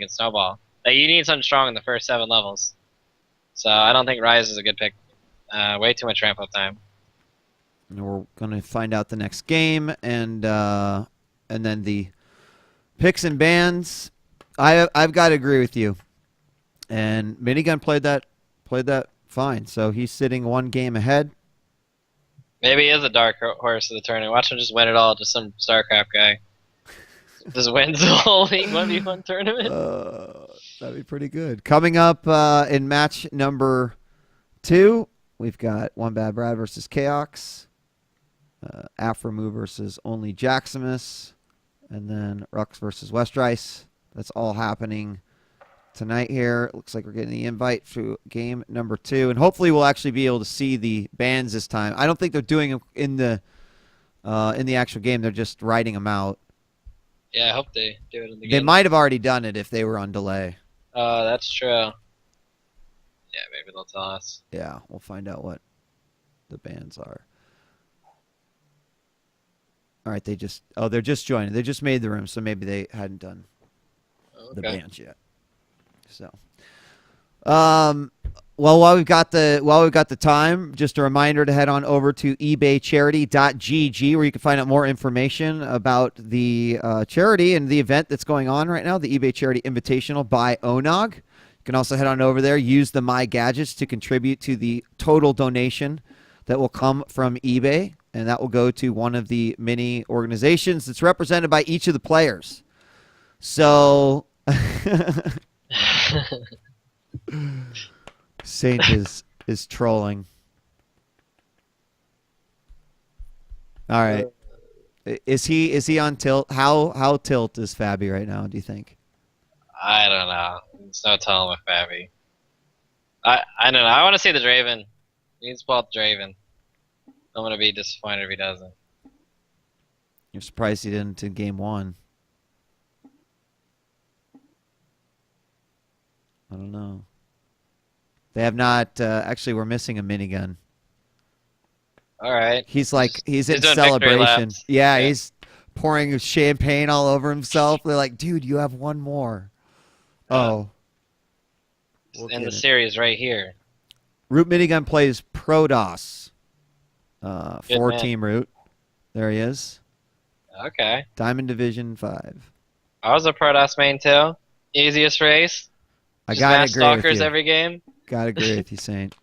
can snowball. Like, you need something strong in the first 7 levels. So I don't think Rise is a good pick. Way too much ramp up time. And we're gonna find out the next game, and then the picks and bans. I've got to agree with you. And Minigun played that fine. So he's sitting 1 game ahead. Maybe he is a dark horse of the tournament. Watch him just win it all. Just some StarCraft guy. Just wins the whole league 1v1 tournament. That'd be pretty good. Coming up in match number 2, we've got OneBadBrad versus Chaox, Aphromoo versus OnlyJaximus, and then Rhux versus Westrice. That's all happening tonight here. Looks like we're getting the invite for game number 2, and hopefully we'll actually be able to see the bans this time. I don't think they're doing them in the actual game. They're just writing them out. Yeah, I hope they do it in the game. They might have already done it if they were on delay. Oh, that's true. Yeah, maybe they'll tell us. Yeah, we'll find out what the bans are. All right, they're just joining. They just made the room, so maybe they hadn't done the bans yet. So, well, while we've got the time, just a reminder to head on over to ebaycharity.gg where you can find out more information about the charity and the event that's going on right now, the eBay Charity Invitational by Onog. You can also head on over there, use the My Gadgets to contribute to the total donation that will come from eBay, and that will go to one of the many organizations that's represented by each of the players. So Saint is trolling. All right. Is he on tilt? How tilt is Fabbbyy right now, do you think? I don't know. It's no telling with Fabbbyy. I don't know. I want to see the Draven. He needs to pull out the Draven. I'm going to be disappointed if he doesn't. You're surprised he didn't in game 1. I don't know. They have not. Actually, we're missing a minigun. All right. He's in celebration. Yeah, he's pouring champagne all over himself. They're like, dude, you have 1 more. Oh. In the series right here. ROOT.Minigun plays Protoss. 4-team Root. There he is. Okay. Diamond Division 5. I was a Protoss main too. Easiest race. I gotta agree stalkers with you. every game. Gotta agree with you, Saint.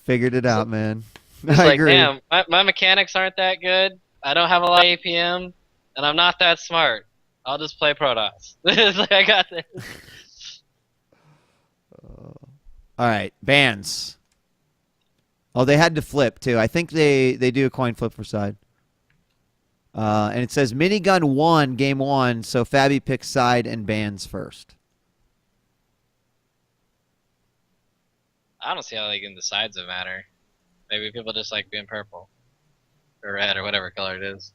Figured it out, man. It's I like, agree. damn, my mechanics aren't that good. I don't have a lot of APM, and I'm not that smart. I'll just play Protoss. It's like, I got this. All right, bans. Oh, they had to flip too. I think they do a coin flip for side. And it says Minigun won game 1, so Fabbbyy picks side and bans first. I don't see how like in the sides would matter. Maybe people just like being purple or red or whatever color it is.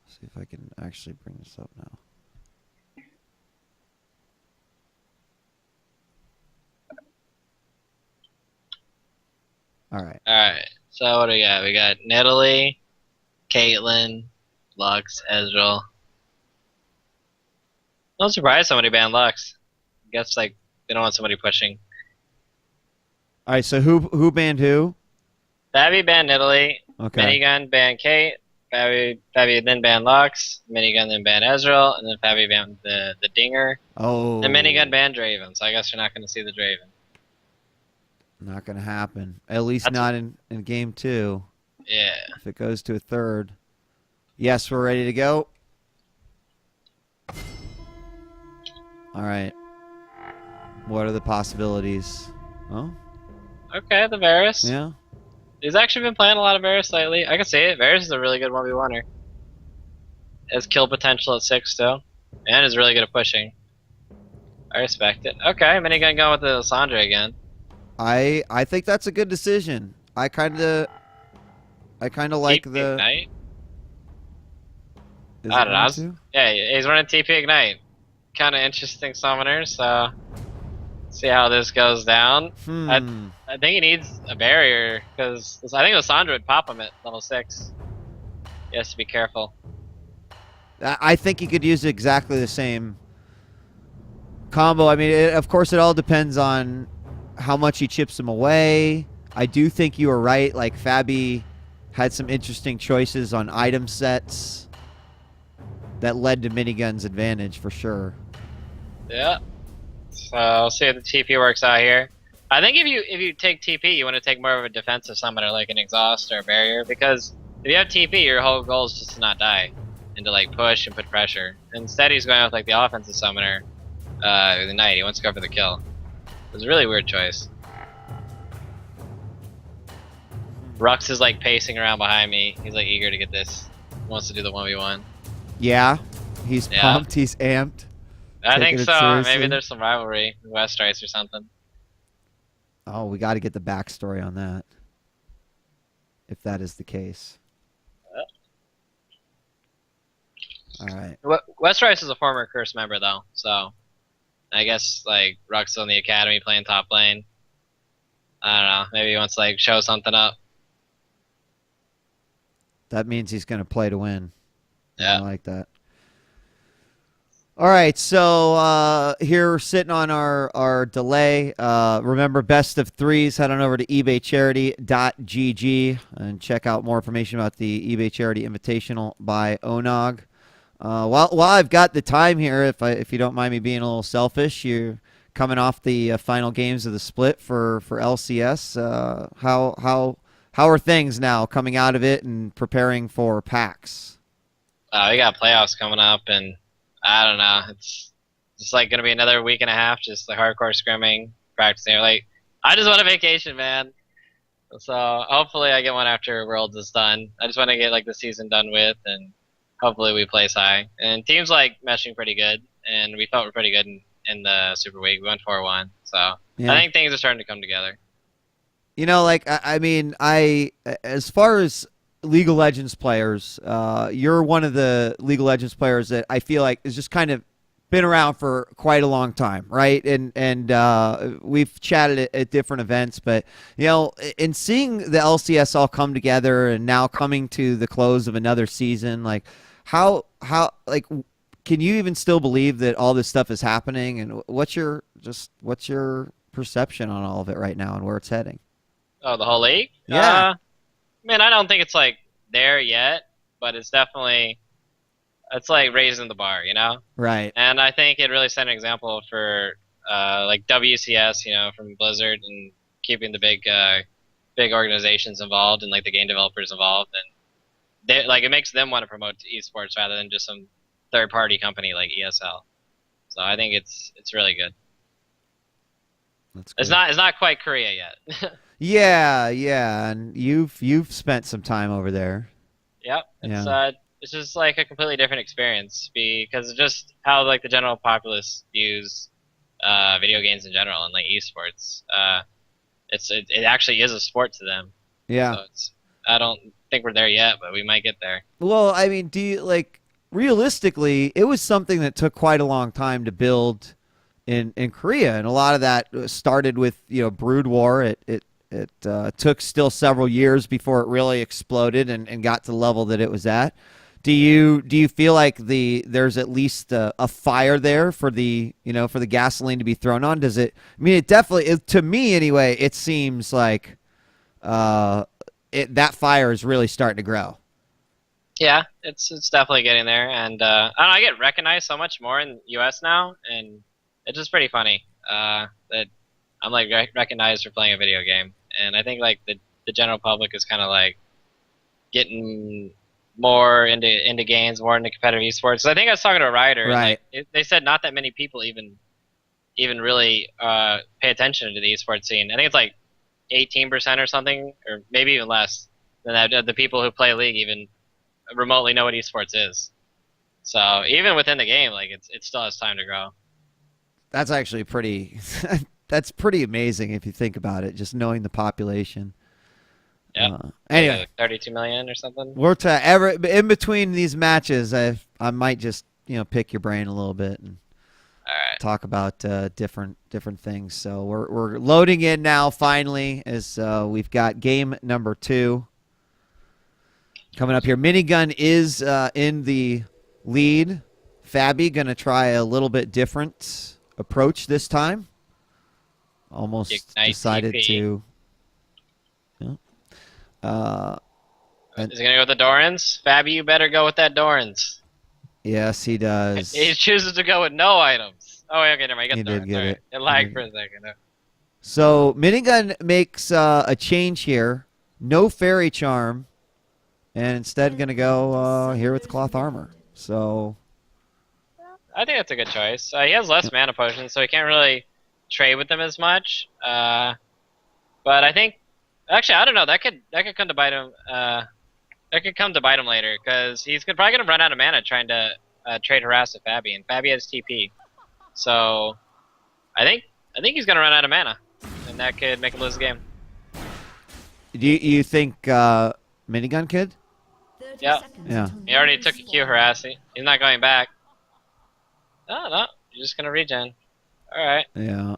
See if I can actually bring this up now. All right. All right. So what do we got? We got Natalie, Caitlyn, Rhux, Ezreal. I'm surprised somebody banned Rhux. I guess like they don't want somebody pushing. All right. So who banned who? Fabbyyy banned Natalie. Okay. Minigun banned Kate. Fabbyyy then banned Rhux. Minigun then banned Ezreal, and then Fabbyyy banned the Dinger. Oh. And Minigun banned Draven. So I guess you're not going to see the Draven. Not gonna happen. At least not in game 2. Yeah. If it goes to a third. Yes, we're ready to go. All right. What are the possibilities? Oh. Okay, the Varus. Yeah. He's actually been playing a lot of Varus lately. I can see it. Varus is a really good 1v1er. Has kill potential at 6 still. And is really good at pushing. I respect it. Okay, Minigun going with the Lissandra again. I think that's a good decision. I kind of like the Ignite. I don't know. Yeah, he's running TP Ignite. Kind of interesting summoner, so see how this goes down. I think he needs a barrier because I think Lissandra would pop him at level 6. He has to be careful. I think he could use exactly the same combo. I mean, of course, it all depends on how much he chips him away. I do think you were right. Like, Fabbbyy had some interesting choices on item sets that led to Minigun's advantage for sure. Yeah. So we'll see if the TP works out here. I think if you take TP, you want to take more of a defensive summoner like an exhaust or a barrier, because if you have TP, your whole goal is just to not die and to like push and put pressure. Instead, he's going with like the offensive summoner, the knight. He wants to go for the kill. It was a really weird choice. Rhux is like pacing around behind me. He's like eager to get this. He wants to do the 1v1. Yeah, he's pumped. He's amped. I think so. Seriously. Maybe there's some rivalry with Westrice or something. Oh, we got to get the backstory on that, if that is the case. All right. Westrice is a former Curse member, though, so I guess like Rhux on the academy playing top lane. I don't know. Maybe he wants to like show something up. That means he's going to play to win. Yeah. I like that. All right, so here we're sitting on our delay. Remember, best of threes. Head on over to ebaycharity.gg and check out more information about the eBay Charity Invitational by Onog. While I've got the time here, if you don't mind me being a little selfish, you're coming off the final games of the split for LCS. How are things now coming out of it and preparing for PAX? We got playoffs coming up, and I don't know. It's like gonna be another week and a half, just like hardcore scrimming, practicing. Like, I just want a vacation, man. So hopefully I get one after Worlds is done. I just want to get like the season done with, and hopefully we place high. And teams like meshing pretty good, and we felt we're pretty good in the Super Week. We went 4-1, so yeah. I think things are starting to come together. You know, like I mean, as far as League of Legends players, you're one of the League of Legends players that I feel like is just kind of been around for quite a long time, right? And we've chatted at different events, but you know, in seeing the LCS all come together and now coming to the close of another season, like how like can you even still believe that all this stuff is happening? And what's your perception on all of it right now and where it's heading? Oh, the whole league? Yeah. Man, I don't think it's like there yet, but it's definitely, it's like raising the bar, you know? Right. And I think it really set an example for like WCS, you know, from Blizzard, and keeping the big organizations involved and like the game developers involved, and they, like, it makes them want to promote esports rather than just some third party company like ESL. So I think it's really good. That's good. It's not quite Korea yet. Yeah, and you've spent some time over there. Yep. It's just like a completely different experience because of just how like the general populace views video games in general and like esports. It actually is a sport to them. Yeah. So I don't think we're there yet, but we might get there. Well, I mean, do you like realistically? It was something that took quite a long time to build in Korea, and a lot of that started with Brood War. It took still several years before it really exploded and got to the level that it was at. Do you feel like there's at least a fire there for the gasoline to be thrown on? Does it? I mean, it definitely, to me anyway, it seems like that fire is really starting to grow. Yeah, it's definitely getting there, and I don't know, I get recognized so much more in the U.S. now, and it's just pretty funny that I'm like recognized for playing a video game, and I think like the general public is kind of like getting more into games, more into competitive esports. So I think I was talking to a writer, right? And like, they said not that many people even really pay attention to the esports scene. I think it's like 18% or something, or maybe even less than that. The people who play League even remotely know what esports is. So even within the game, like it still has time to grow. That's actually pretty. That's pretty amazing if you think about it. Just knowing the population. Yeah. Anyway, like 32 million or something. We're in between these matches. I might just pick your brain a little bit and talk about different things. So we're loading in now finally as we've got game number 2. Coming up here, Minigun is in the lead. Fabbbyy gonna try a little bit different approach this time. Almost Ignite decided TP. to. Yeah. Is he gonna go with the Dorans? Fabbyyy, you better go with that Dorans. Yes, he does. He chooses to go with no items. Oh, okay, never mind. He He did gets get Dorans. it. It lagged He for a second. So Minigun makes a change here. No fairy charm, and instead gonna go here with the cloth armor. So I think that's a good choice. He has less mana potions, so he can't really trade with them as much. But I think, actually, I don't know. That could come to bite him. That could come to bite him later, because he's probably gonna run out of mana trying to trade harass with Fabbyyy, and Fabbyyy has TP. So I think he's gonna run out of mana, and that could make him lose the game. do you think Minigun could? Yeah. Yeah. He already took a Q harassing. He's not going back. No, you're just gonna regen. All right. Yeah.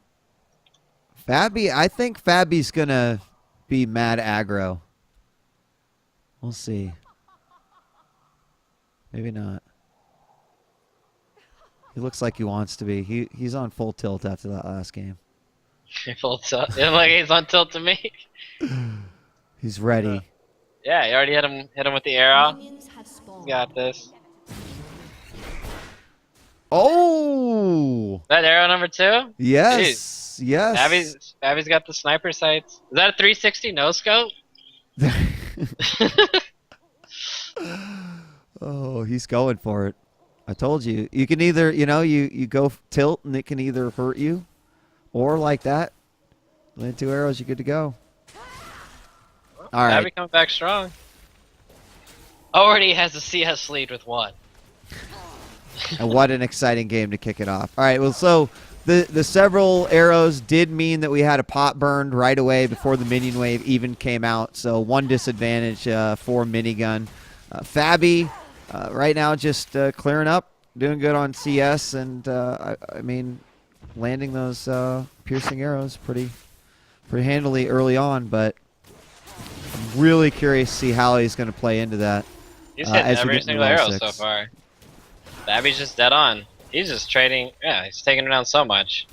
Fabbyyy, I think Fabbyy's gonna be mad aggro. We'll see. Maybe not. He looks like he wants to be. He's on full tilt after that last game. Full tilt. Like he's on tilt to me. He's ready. Yeah, he already hit him with the arrow. He's got this. Oh! That arrow number 2? Yes. Yes. Fabbyy's got the sniper sights. Is that a 360 no scope? Oh, he's going for it. I told you. You can either, you go tilt and it can either hurt you, or like that. Land 2 arrows, you're good to go. All right. Fabbyyy coming back strong. Already has the CS lead with 1. And what an exciting game to kick it off. All right, well, so the several arrows did mean that we had a pot burned right away before the minion wave even came out. So 1 disadvantage for Minigun. Fabbyyy right now just clearing up, doing good on CS, and I mean landing those piercing arrows pretty handily early on. But I'm really curious to see how he's going to play into that. He's hit every single arrow 6. so far. Fabby's just dead on. He's just trading. Yeah, he's taking him down so much.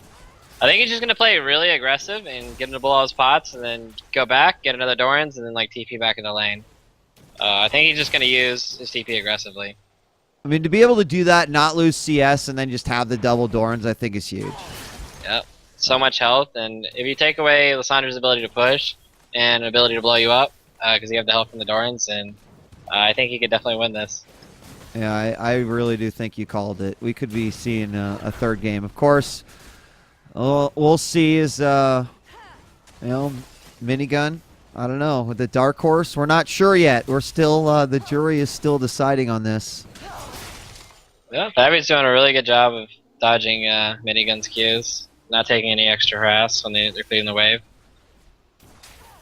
I think he's just gonna play really aggressive and get him to blow all his pots, and then go back, get another Dorans, and then like TP back in the lane. I think he's just gonna use his TP aggressively. I mean, to be able to do that, not lose CS, and then just have the double Dorans, I think is huge. Yep. So much health, and if you take away Lissandra's ability to push and ability to blow you up, because you have the help from the Dorans, and I think he could definitely win this. Yeah, I really do think you called it. We could be seeing a third game. Of course, we'll see is, Minigun. I don't know. With the Dark Horse, we're not sure yet. We're still, the jury is still deciding on this. Yeah, Fabby's doing a really good job of dodging Minigun's Qs, not taking any extra harass when they're clearing the wave.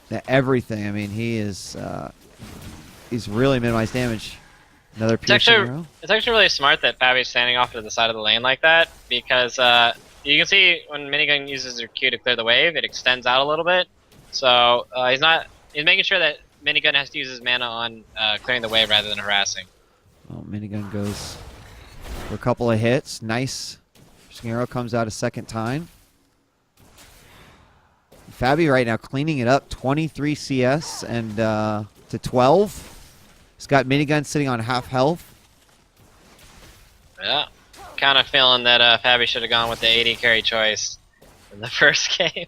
Yeah, everything. I mean, he's really minimized damage. Another piercing arrow. It's actually really smart that Fabby's standing off to the side of the lane like that, because you can see when Minigun uses her Q to clear the wave, it extends out a little bit. So he's making sure that Minigun has to use his mana on clearing the wave rather than harassing. Oh, Minigun goes for a couple of hits. Nice. Piercing arrow comes out a second time. Fabbyyy right now cleaning it up. 23 CS and to 12. He's got Minigun sitting on half health. Yeah. Kind of feeling that Fabbyyy should have gone with the 80 carry choice in the first game.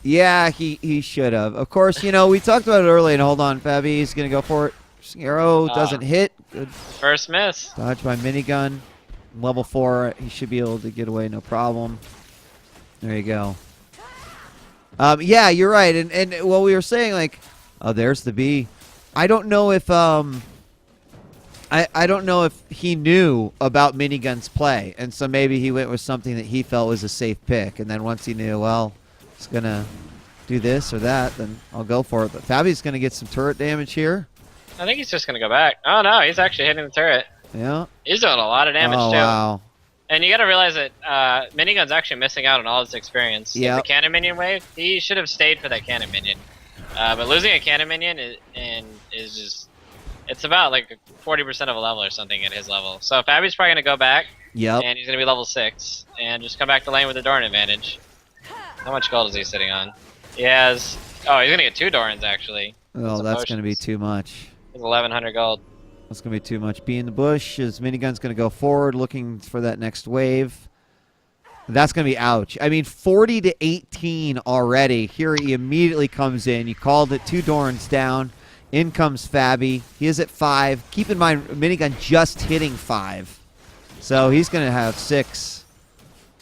Yeah, he should have. Of course, we talked about it earlier. And hold on, Fabbyy's going to go for it. Arrow doesn't hit. Good. First miss. Dodge by Minigun. Level 4, he should be able to get away, no problem. There you go. Yeah, you're right. And what we were saying, like, oh, there's the B. I don't know if I don't know if he knew about Minigun's play, and so maybe he went with something that he felt was a safe pick, and then once he knew, well, it's gonna do this or that, then I'll go for it. But Fabbyy's gonna get some turret damage here. I think he's just gonna go back. Oh no, he's actually hitting the turret. Yeah. He's doing a lot of damage too. Wow. And you gotta realize that Minigun's actually missing out on all his experience. Yeah. The cannon minion wave, he should have stayed for that cannon minion. But losing a cannon minion is It's about like 40% of a level or something at his level. So Fabbyy's probably gonna go back. Yep. And he's gonna be level 6 and just come back to lane with the Doran advantage. How much gold is he sitting on? He has. Oh, he's gonna get 2 Dorans actually. Oh, that's gonna be too much. He's 1100 gold. That's going to be too much. Be in the bush. His minigun's going to go forward looking for that next wave. That's going to be ouch. I mean, 40 to 18 already. Here he immediately comes in. You called it. 2 Dorans down. In comes Fabbyyy. He is at 5. Keep in mind, minigun just hitting 5. So he's going to have 6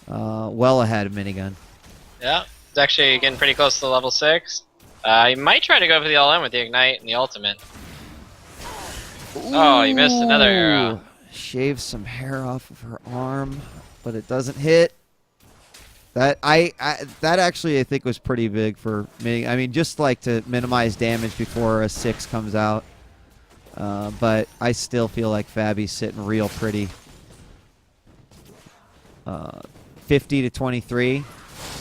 well ahead of minigun. Yeah, it's actually getting pretty close to level 6. He might try to go for the all-in with the Ignite and the Ultimate. Oh, you missed another arrow. Shave some hair off of her arm, but it doesn't hit. That that actually I think was pretty big for me. I mean, just like to minimize damage before a 6 comes out. But I still feel like Fabbyy's sitting real pretty. 50 to 23,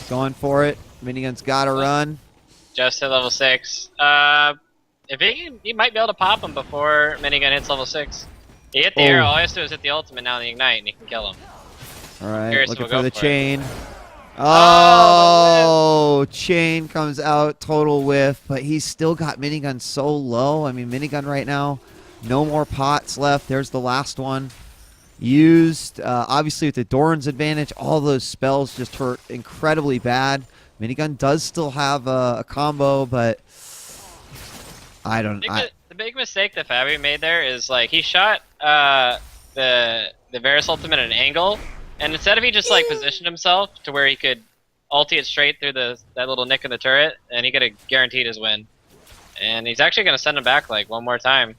going for it. Minigun's got to run. Just hit level 6. If he might be able to pop him before minigun hits level 6. He hit the arrow. All he has to do is hit the ultimate now in the ignite, and he can kill him. All right, looking for the chain. It. Oh, chain comes out, total whiff, but he's still got minigun so low. I mean, minigun right now, no more pots left. There's the last one used. Obviously, with the Doran's advantage, all those spells just hurt incredibly bad. Minigun does still have a combo, but I don't. The big mistake that Fabbyyy made there is like he shot the Varus ultimate at an angle, and instead of he just like positioned himself to where he could ulti it straight through that little nick in the turret, and he could have guaranteed his win. And he's actually going to send him back like one more time.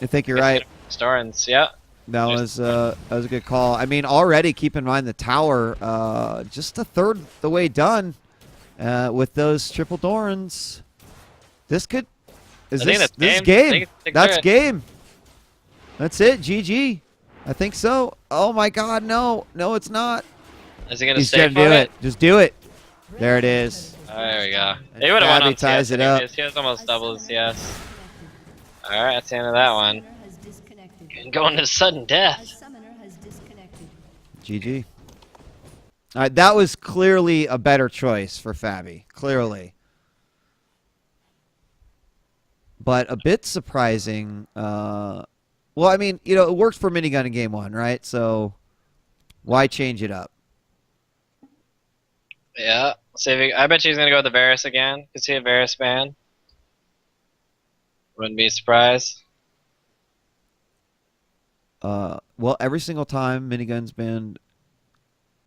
I think you're right. Storins, yeah. That was a good call. I mean, already keep in mind the tower, just a third the way done with those triple Dorans. This could. This is game. That's game. That's it. GG. I think so. Oh my God, no, no, it's not. Is he gonna He's gonna do it? Just do it. There it is. Oh, there we go. He would have won on ties CS it up. He has almost double his CS. All right, that's the end of that one. And going to sudden death. GG. All right, that was clearly a better choice for Fabbyyy. Clearly. But a bit surprising. Well, I mean, you know, it worked for Minigun in game 1, right? So why change it up? Yeah. See if I bet you he's going to go with the Varus again. Could see a Varus ban. Wouldn't be surprised. Well, every single time Minigun's banned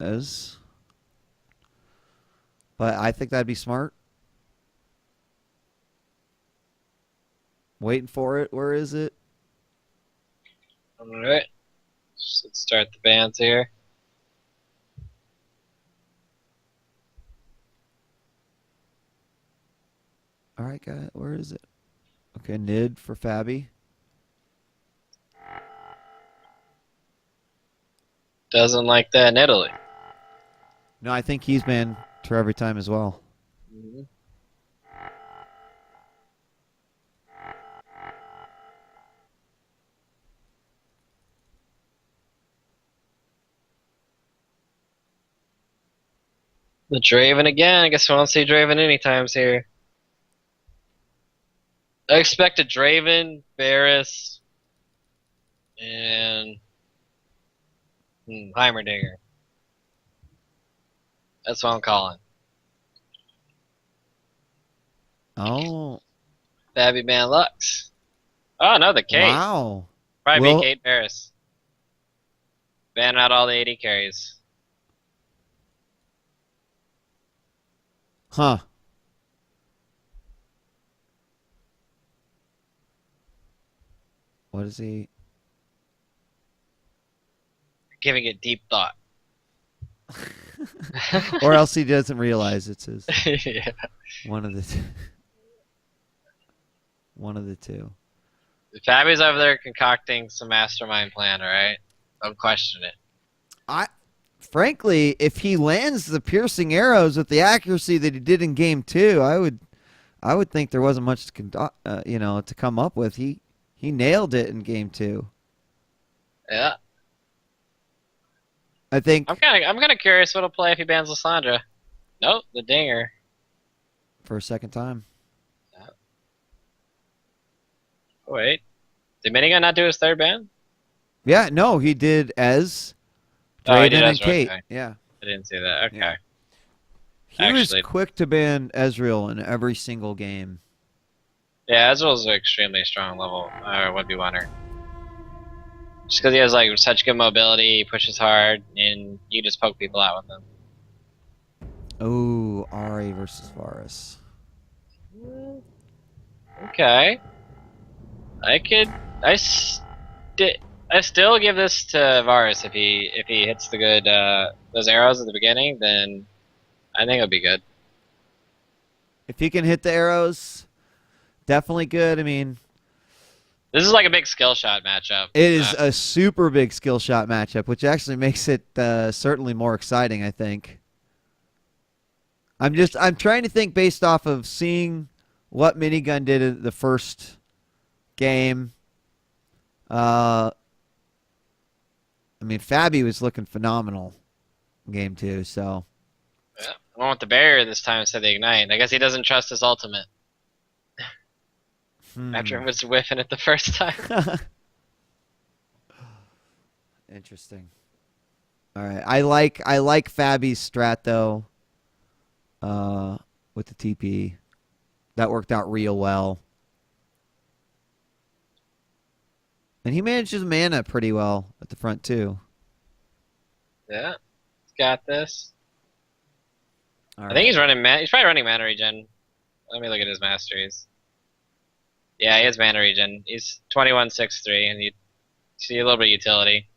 is. But I think that'd be smart. Waiting for it. Where is it? Alright. Let's start the bans here. Alright, guys. Where is it? Okay, Nid for Fabbyyy. Doesn't like that in Italy. No, I think he's banned for every time as well. Mm-hmm. The Draven again. I guess we won't see Draven anytime here. I expect a Draven, Varus, and Heimerdinger. That's what I'm calling. Oh. Fabbyyy ban Rhux. Oh no, the Kate. Wow. Probably be Kate Varus. Ban out all the AD carries. Huh. What is he? Giving it deep thought. Or else he doesn't realize it's his. Yeah. One of the two. One of the two. Fabbyy's over there concocting some mastermind plan, alright? Don't question it. Frankly, if he lands the piercing arrows with the accuracy that he did in game 2, I would think there wasn't much to to come up with. He He nailed it in game 2. Yeah. I think I'm kind of curious what'll play if he bans Lissandra. Nope, the dinger. for a second time. Oh, wait, did Minigun not do his 3rd ban? Yeah, no, he did Ez, Oh, he Draven, did and Ezreal. Kate. Okay. Yeah. I didn't see that. Okay. Yeah. He Actually, was quick to ban Ezreal in every single game. yeah, Ezreal's an extremely strong level 1v1er. Just because he has like such good mobility, he pushes hard, and you just poke people out with him. Oh, Ari versus Varus. Okay. I still give this to Varus if he hits the good those arrows at the beginning, then I think it'll be good. If he can hit the arrows, definitely good. I mean, This is like a big skill shot matchup. it is a super big skill shot matchup, which actually makes it certainly more exciting, I think. I'm trying to think based off of seeing what Minigun did in the first game. I mean, Fabbyyy was looking phenomenal in game 2, so. Yeah. I went with the barrier this time instead of the ignite. I guess he doesn't trust his ultimate. After he was whiffing it the first time. Interesting. All right, I like Fabbyy's strat though. With the TP, that worked out real well, and he managed his mana pretty well at the front too. Yeah, he's got this. All I right. think he's running. He's probably running mana regen. Let me look at his masteries. Yeah, he has mana regen. He's 21-6-3, and you see a little bit of utility.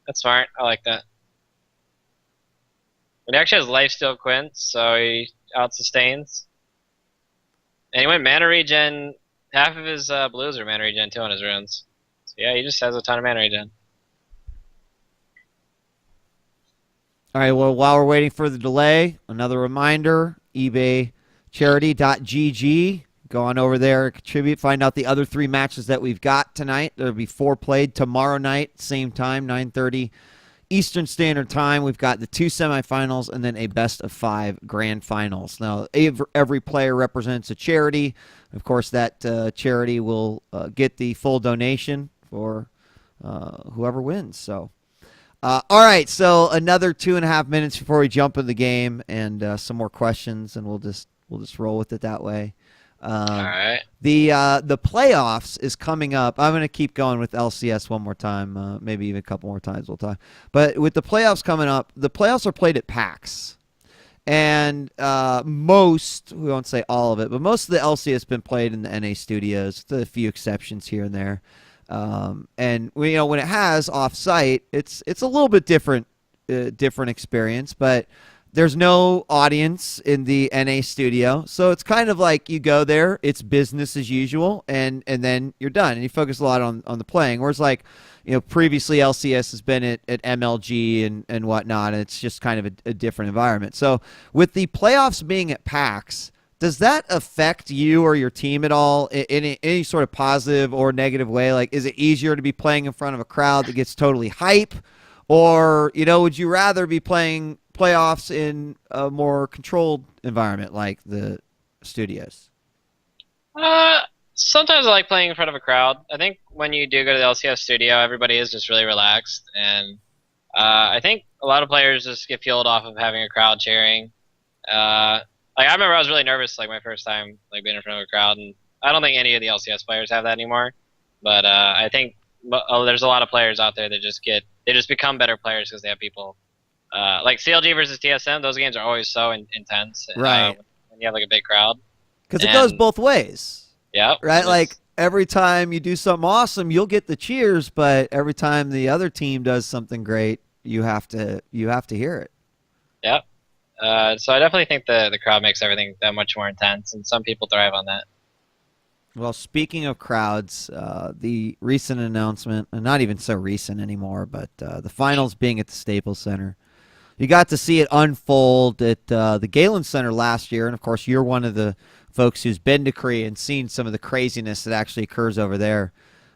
That's smart. I like that. And he actually has lifesteal quints, so he out-sustains. And he went mana regen. Half of his blues are mana regen too on his runes. So yeah, he just has a ton of mana regen. All right, well, while we're waiting for the delay, another reminder, eBay charity.gg. Go on over there, contribute, find out the other 3 matches that we've got tonight. There'll be 4 played tomorrow night, same time, 9:30 Eastern Standard Time. We've got the 2 semifinals and then a best of 5 grand finals. Now, every player represents a charity. Of course, that charity will get the full donation for whoever wins. So, all right, so another 2.5 minutes before we jump in the game, and some more questions, and we'll just roll with it that way. All right. The playoffs is coming up. I'm going to keep going with LCS one more time, maybe even a couple more times we'll talk. But with the playoffs coming up, the playoffs are played at PAX. And most, we won't say all of it, but most of the LCS has been played in the NA studios, with a few exceptions here and there. And when it has off-site, it's a little bit different experience, but there's no audience in the NA studio, so it's kind of like you go there, it's business as usual, and then you're done, and you focus a lot on the playing. Whereas previously LCS has been at MLG and whatnot, and it's just kind of a different environment. So with the playoffs being at PAX, does that affect you or your team at all in any sort of positive or negative way? Like, is it easier to be playing in front of a crowd that gets totally hype, or would you rather be playing playoffs in a more controlled environment like the studios? Sometimes I like playing in front of a crowd. I think when you do go to the LCS studio, everybody is just really relaxed, and I think a lot of players just get fueled off of having a crowd cheering. Like, I remember I was really nervous my first time being in front of a crowd, and I don't think any of the LCS players have that anymore. But I think there's a lot of players out there that just become better players because they have people. Like CLG versus TSM, those games are always so intense. Right. When you have a big crowd. Because it goes both ways. Yeah. Right? Like, every time you do something awesome, you'll get the cheers, but every time the other team does something great, you have to hear it. Yep. So I definitely think the crowd makes everything that much more intense, and some people thrive on that. Well, speaking of crowds, the recent announcement, and not even so recent anymore, but the finals being at the Staples Center. You got to see it unfold at the Galen Center last year, and of course you're one of the folks who's been to Korea and seen some of the craziness that actually occurs over there.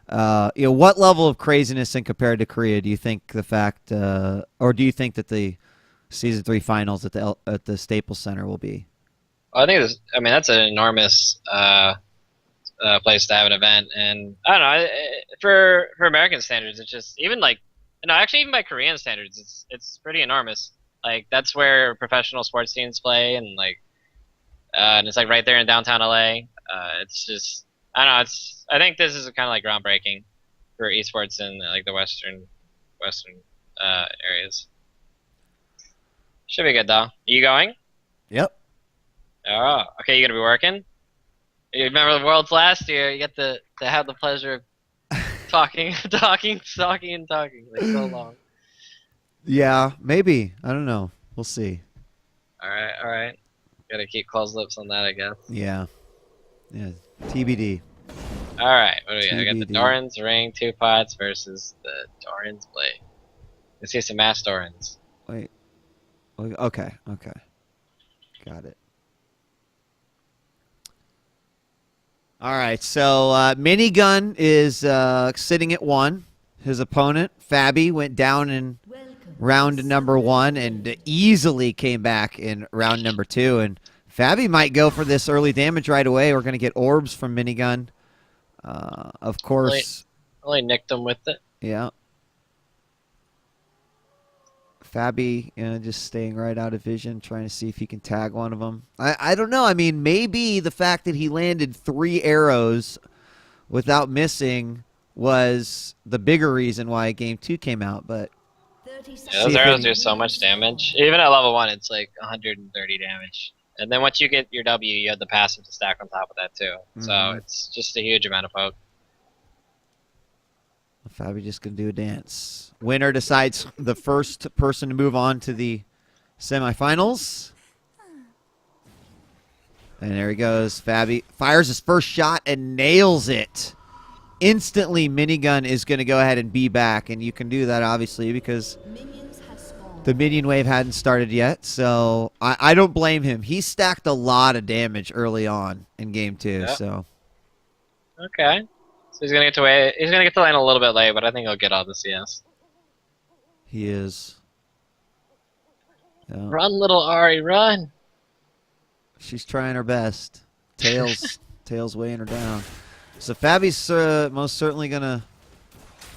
What level of craziness in compared to Korea do you think the fact, or do you think that the Season 3 finals at the Staples Center will be? Well, I mean, that's an enormous place to have an event, and I don't know. For American standards, it's just even like, no, actually even by Korean standards, it's pretty enormous. Like that's where professional sports teams play, and like, and it's like right there in downtown LA. It's just, I don't know. I think this is kind of like groundbreaking for esports in like the western areas. Should be good though. You going? Yep. Oh, okay. You gonna be working? You remember the Worlds last year? You get to have the pleasure of talking like so long. Yeah, maybe. I don't know. We'll see. All right. Gotta keep closed lips on that, I guess. Yeah. TBD. All right. What do we got? We got the TBD. Doran's Ring 2 pots versus the Doran's Blade. Let's see some mass Dorans. Wait. Okay. Got it. All right, so Minigun is sitting at 1. His opponent, Fabbbyy, went down in round number 1 and easily came back in round number 2. And Fabbbyy might go for this early damage right away. We're going to get orbs from Minigun. Of course. Really nicked him with it. Yeah. Fabbyyy, just staying right out of vision, trying to see if he can tag one of them. I don't know. I mean, maybe the fact that he landed 3 arrows without missing was the bigger reason why Game 2 came out. But yeah, those arrows do so much damage. Even at level 1, it's like 130 damage. And then once you get your W, you have the passive to stack on top of that too. So it's just a huge amount of poke. Fabbyyy just going to do a dance. Winner decides the first person to move on to the semifinals. And there he goes. Fabbyyy fires his first shot and nails it. Instantly, Minigun is going to go ahead and be back. And you can do that, obviously, because the minion wave hadn't started yet. So I don't blame him. He stacked a lot of damage early on in Game 2. Yep. So okay. So he's gonna get to wait. He's gonna get to lane a little bit late, but I think he'll get all the CS. he is. Yeah. Run, little Ari, run! She's trying her best. Tails weighing her down. So Fabbyy's most certainly gonna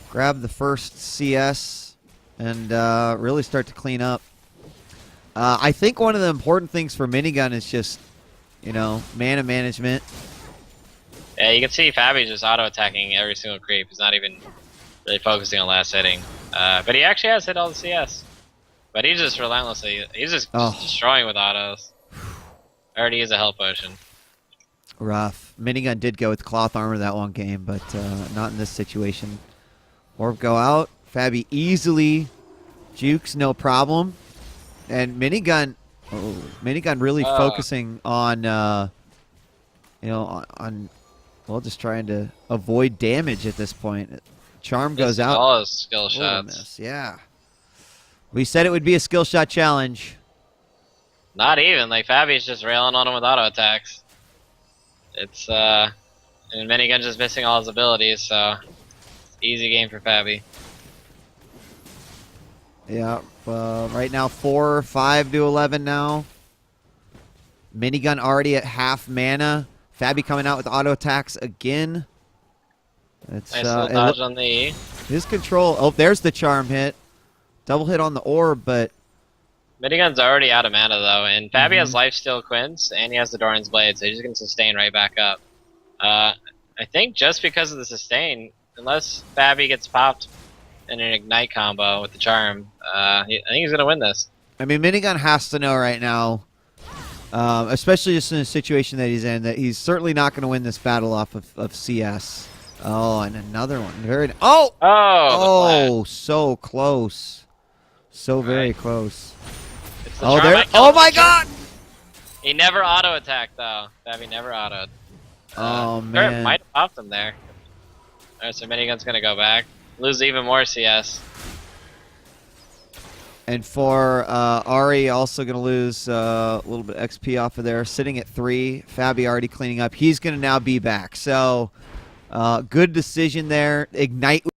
grab the first CS and really start to clean up. I think one of the important things for Minigun is just, mana management. Yeah, you can see Fabbyy's just auto-attacking every single creep. He's not even really focusing on last hitting. But he actually has hit all the CS. But he's just relentlessly, he's just destroying with autos. Already is a health potion. Rough. Minigun did go with cloth armor that one game, but not in this situation. Orb go out. Fabbyyy easily jukes, no problem. And Minigun really focusing on, just trying to avoid damage at this point. Charm goes out. All his skill shots. Miss. Yeah. We said it would be a skill shot challenge. Not even. Like, Fabbyy's just railing on him with auto attacks. It's, and Minigun's just missing all his abilities, so easy game for Fabbyyy. Yeah. Right now, 5 to 11 now. Minigun already at half mana. Fabbyyy coming out with auto attacks again. It's, nice little dodge on the E. His control. Oh, there's the charm hit. Double hit on the orb, but Minigun's already out of mana though, and Fabbyyy has lifesteal Quints, and he has the Doran's Blade, so he's just gonna sustain right back up. I think just because of the sustain, unless Fabbyyy gets popped in an ignite combo with the charm, I think he's gonna win this. I mean, Minigun has to know right now, especially just in the situation that he's in, that he's certainly not going to win this battle off of CS. Oh, and another one. Oh, so close. So very close. Oh, there. Oh, my God. He never auto-attacked, though. Fabbyyy never autoed. Oh, man. Might have popped him there. Alright, so Minigun's going to go back. Lose even more CS. And for Ari, also going to lose a little bit of XP off of there. Sitting at 3. Fabbyyy already cleaning up. He's going to now be back. So Good decision there. Ignite